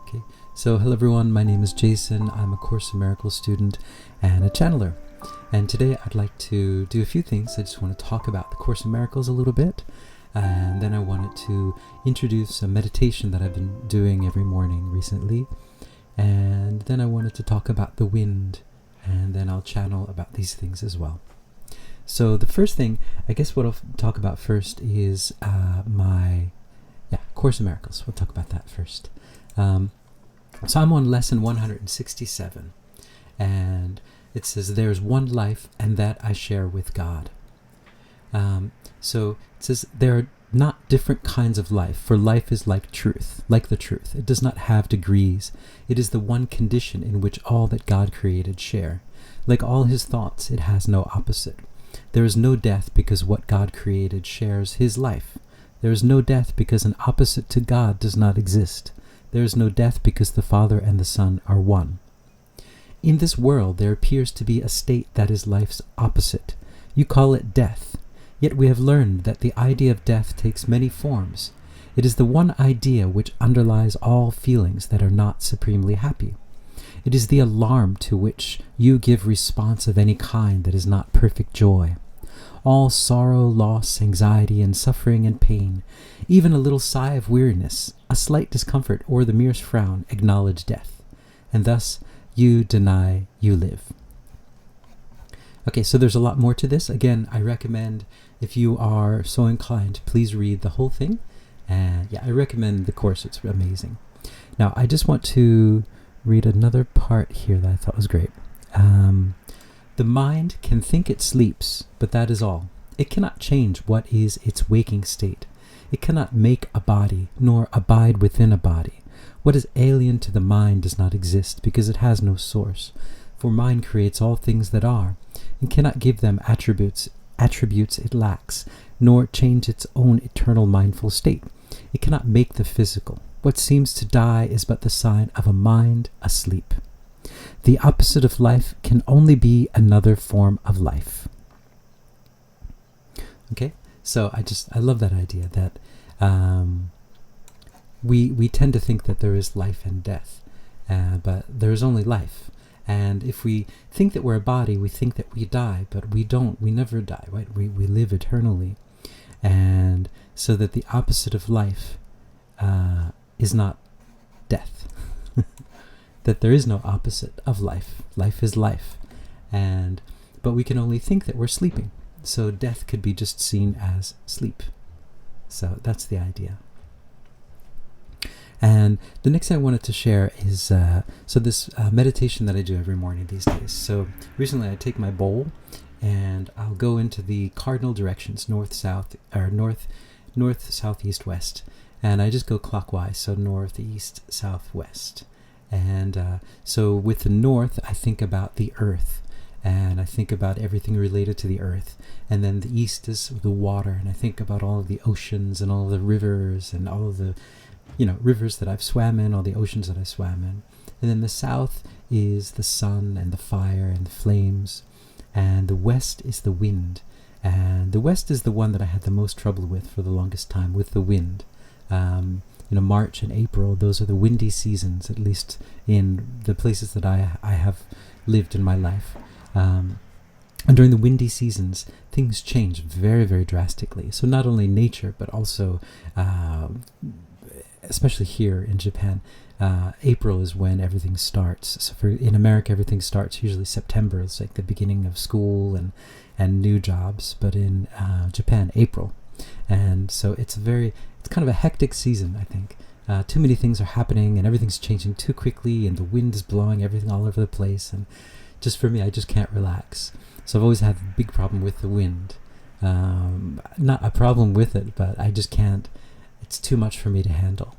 Okay, so hello everyone, my name is Jason. I'm a Course in Miracles student and a channeler. And today I'd like to do a few things. I just want to talk about the Course in Miracles a little bit. And then I wanted to introduce a meditation that I've been doing every morning recently. And then I wanted to talk about the wind. And then I'll channel about these things as well. So the first thing, I guess what I'll talk about first is my Course in Miracles. We'll talk about that first. So I'm on lesson 167, and it says, "There's one life, and that I share with God." So it says, there are not different kinds of life, for life is like truth, like the truth. It does not have degrees. It is the one condition in which all that God created share. Like all his thoughts, it has no opposite. There is no death because what God created shares his life. There is no death because an opposite to God does not exist. There is no death because the Father and the Son are one. In this world there appears to be a state that is life's opposite. You call it death. Yet we have learned that the idea of death takes many forms. It is the one idea which underlies all feelings that are not supremely happy. It is the alarm to which you give response of any kind that is not perfect joy. All sorrow, loss, anxiety, and suffering and pain, even a little sigh of weariness, a slight discomfort, or the merest frown, acknowledge death. And thus you deny you live. Okay, so there's a lot more to this. Again, I recommend, if you are so inclined, please read the whole thing. And I recommend the course. It's amazing. Now, I just want to read another part here that I thought was great. The mind can think it sleeps, but that is all. It cannot change what is its waking state. It cannot make a body, nor abide within a body. What is alien to the mind does not exist, because it has no source. For mind creates all things that are, and cannot give them attributes it lacks, nor change its own eternal mindful state. It cannot make the physical. What seems to die is but the sign of a mind asleep. The opposite of life can only be another form of life. Okay, so I love that idea that we tend to think that there is life and death, but there is only life. And if we think that we're a body, we think that we die, but we don't. We never die, right? We live eternally. And so that the opposite of life is not death. That there is no opposite of life. Life is life. But we can only think that we're sleeping. So death could be just seen as sleep. So that's the idea. And the next thing I wanted to share is this meditation that I do every morning these days. So recently I take my bowl and I'll go into the cardinal directions, north, south, east, west. And I just go clockwise, so north, east, south, west. And so with the north, I think about the earth, and I think about everything related to the earth. And then the east is the water, and I think about all of the oceans and all of the rivers and all of the, rivers that I've swam in, all the oceans that I swam in. And then the south is the sun and the fire and the flames. And the west is the wind. And the west is the one that I had the most trouble with for the longest time, with the wind. March and April, those are the windy seasons, at least in the places that I have lived in my life. And during the windy seasons, things change very, very drastically. So not only nature, but also, especially here in Japan, April is when everything starts. So in America, everything starts usually September. It's like the beginning of school and new jobs. But in Japan, April. And so it's kind of a hectic season, I think. Too many things are happening and everything's changing too quickly and the wind is blowing everything all over the place. And just for me, I just can't relax. So I've always had a big problem with the wind. Not a problem with it, but I just can't. It's too much for me to handle.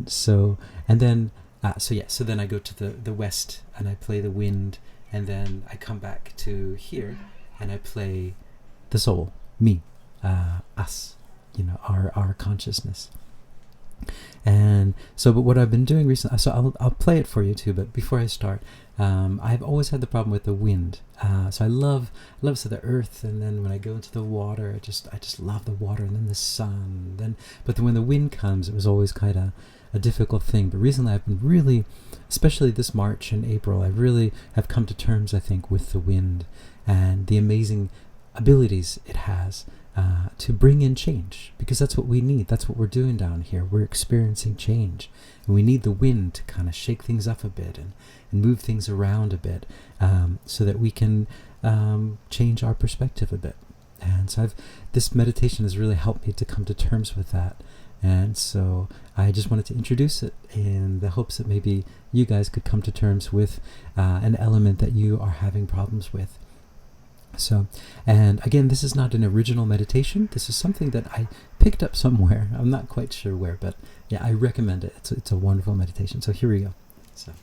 So then I go to the west and I play the wind, and then I come back to here and I play the soul, me, us, our consciousness. And so, but what I've been doing recently, so I'll play it for you too, but before I start, I've always had the problem with the wind. So I love the earth, and then when I go into the water, I just love the water, and then the sun. But then when the wind comes, it was always kind of a difficult thing. But recently I've been really, especially this March and April, I really have come to terms, I think, with the wind and the amazing abilities it has to bring in change, because that's what we need. That's what we're doing down here. We're experiencing change, and we need the wind to kind of shake things up a bit and move things around a bit, so that we can change our perspective a bit. And so this meditation has really helped me to come to terms with that. And so I just wanted to introduce it in the hopes that maybe you guys could come to terms with an element that you are having problems with. So, and again, this is not an original meditation. This is something that I picked up somewhere. I'm not quite sure where, but yeah, I recommend it. It's a wonderful meditation. So here we go. So.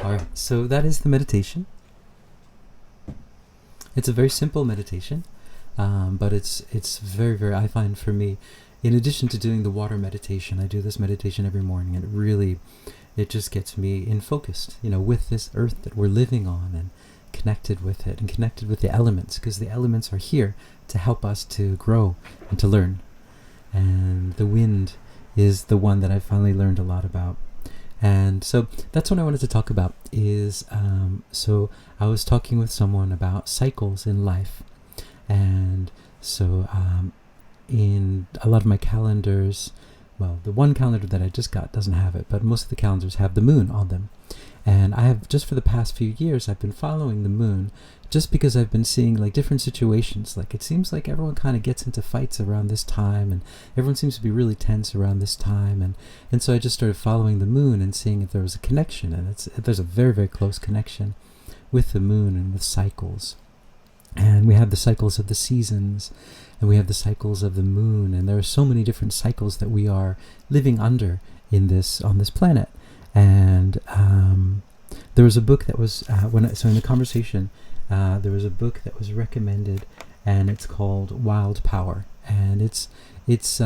Alright, so that is the meditation. It's a very simple meditation, but it's very, very, I find for me, in addition to doing the water meditation, I do this meditation every morning, and it just gets me in focused, with this earth that we're living on, and connected with it, and connected with the elements, because the elements are here to help us to grow and to learn. And the wind is the one that I finally learned a lot about. And so that's what I wanted to talk about is, so I was talking with someone about cycles in life. And so in a lot of my calendars, well, the one calendar that I just got doesn't have it, but most of the calendars have the moon on them. And I have, just for the past few years, I've been following the moon just because I've been seeing like different situations. Like it seems like everyone kind of gets into fights around this time, and everyone seems to be really tense around this time. And so I just started following the moon and seeing if there was a connection. And there's a very, very close connection with the moon and with cycles. And we have the cycles of the seasons, and we have the cycles of the moon. And there are so many different cycles that we are living under on this planet. And there was a book that was so in the conversation, there was a book that was recommended, and it's called Wild Power, and it's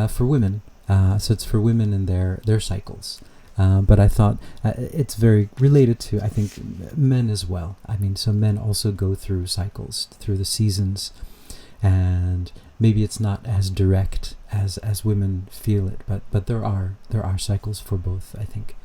for women. So it's for women and their cycles. But I thought it's very related to, I think, men as well. I mean, so men also go through cycles, through the seasons, and maybe it's not as direct as women feel it, but there are cycles for both, I think.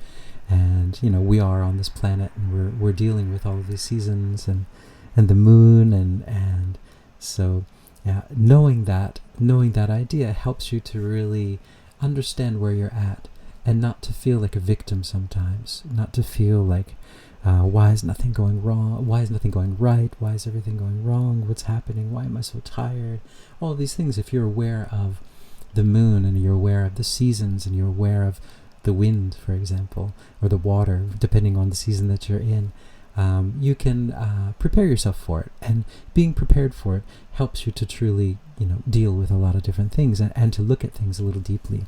And we are on this planet, and we're dealing with all of these seasons and the moon, and so yeah, knowing that idea helps you to really understand where you're at, and not to feel like a victim sometimes, not to feel like why is nothing going wrong, why is nothing going right, why is everything going wrong, what's happening, why am I so tired, all of these things. If you're aware of the moon, and you're aware of the seasons, and you're aware of the wind, for example, or the water, depending on the season that you're in, you can prepare yourself for it. And being prepared for it helps you to truly, deal with a lot of different things, and to look at things a little deeply.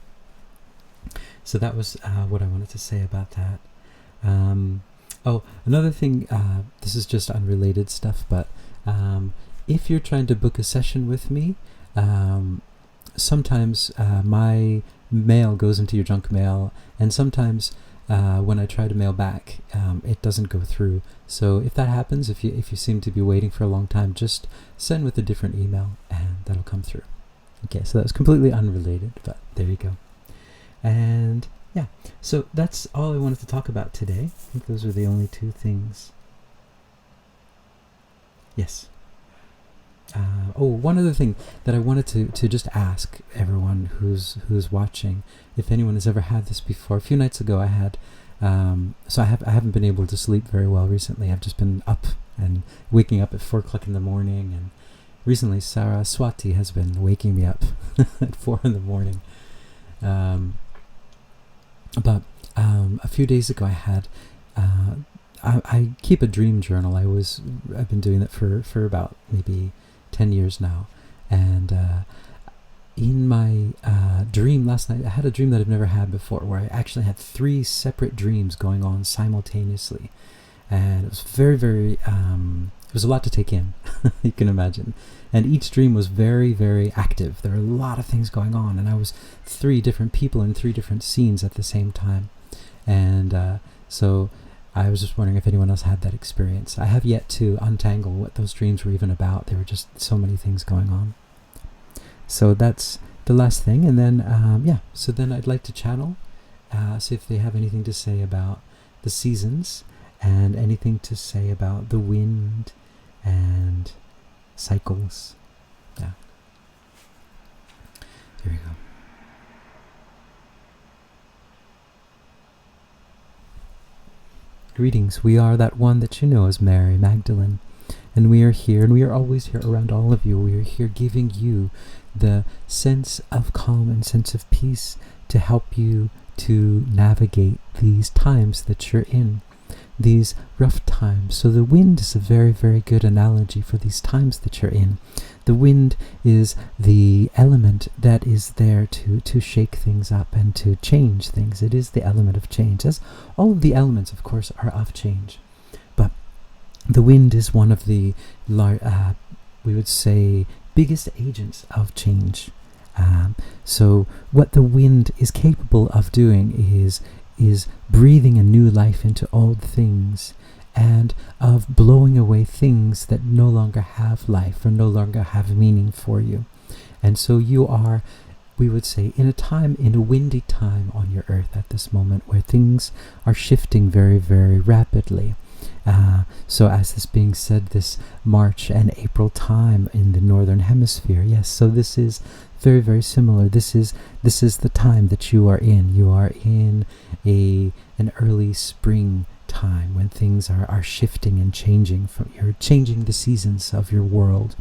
So that was what I wanted to say about that. Another thing, this is just unrelated stuff, but if you're trying to book a session with me, sometimes my mail goes into your junk mail, and sometimes when I try to mail back, it doesn't go through. So if that happens, if you seem to be waiting for a long time, just send with a different email, and that'll come through. Okay, so that was completely unrelated, but there you go. And yeah, so that's all I wanted to talk about today. I think those are the only two things. Yes. One other thing that I wanted to just ask everyone who's watching, if anyone has ever had this before. A few nights ago I had, so I haven't been able to sleep very well recently. I've just been up and waking up at 4 o'clock in the morning, recently Saraswati has been waking me up at 4 in the morning. But a few days ago, I keep a dream journal. I've been doing that for about maybe 10 years now, and in my dream last night, I had a dream that I've never had before, where I actually had 3 separate dreams going on simultaneously, and it was very, very. It was a lot to take in, you can imagine. And each dream was very, very active. There were a lot of things going on, and I was 3 different people in 3 different scenes at the same time. And so I was just wondering if anyone else had that experience. I have yet to untangle what those dreams were even about. There were just so many things going on. So that's the last thing. And then, so then I'd like to channel, see if they have anything to say about the seasons and anything to say about the wind and cycles. Yeah. Here we go. Greetings. We are that one that you know as Mary Magdalene, and we are here, and we are always here around all of you. We are here giving you the sense of calm and sense of peace to help you to navigate these times that you're in, these rough times. So the wind is a very, very good analogy for these times that you're in. The wind is the element that is there to shake things up and to change things. It is the element of change, as all of the elements, of course, are of change. But the wind is one of the, we would say, biggest agents of change. So what the wind is capable of doing is breathing a new life into old things, and of blowing away things that no longer have life or no longer have meaning for you. And so you are, we would say, in a windy time on your earth at this moment, where things are shifting very, very rapidly. So as this being said, this March and April time in the Northern Hemisphere, yes, so this is very, very similar. This is the time that you are in. You are in an early spring time when things are shifting and changing. You're changing the seasons of your world.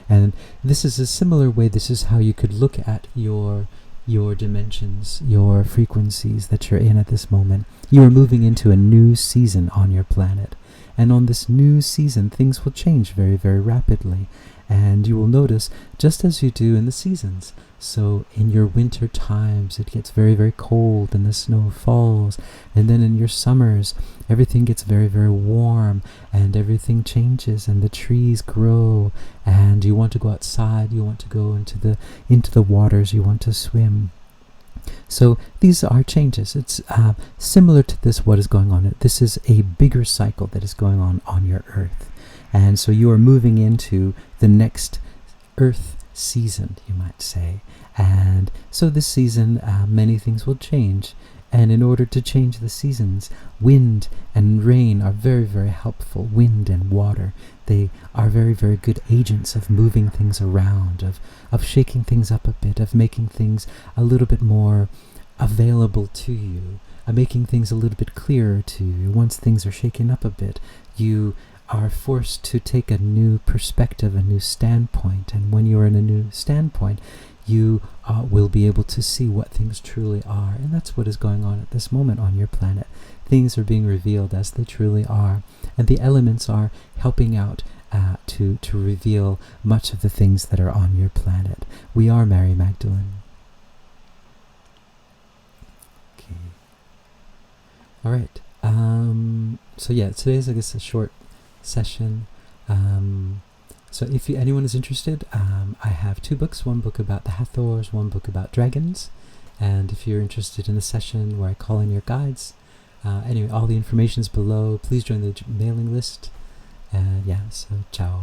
And this is a similar way. This is how you could look at your dimensions, your frequencies that you're in at this moment. You are moving into a new season on your planet. And on this new season, things will change very, very rapidly. And you will notice, just as you do in the seasons. So in your winter times, it gets very, very cold and the snow falls. And then in your summers, everything gets very, very warm and everything changes and the trees grow. And you want to go outside, you want to go into the waters, you want to swim. So these are changes. It's similar to this, what is going on. This is a bigger cycle that is going on your earth. And so you are moving into the next earth season, you might say. And so this season, many things will change. And in order to change the seasons, wind and rain are very, very helpful. Wind and water, they are very, very good agents of moving things around, of shaking things up a bit, of making things a little bit more available to you, of making things a little bit clearer to you. Once things are shaken up a bit, you are forced to take a new perspective, a new standpoint. And when you are in a new standpoint, you will be able to see what things truly are. And that's what is going on at this moment on your planet. Things are being revealed as they truly are. And the elements are helping out to reveal much of the things that are on your planet. We are Mary Magdalene. Okay. All right. So yeah, today's, I guess, a short session. So if anyone is interested, I have 2 books, one book about the Hathors, one book about dragons. And if you're interested in a session where I call in your guides, anyway, all the information is below. Please join the mailing list. So ciao.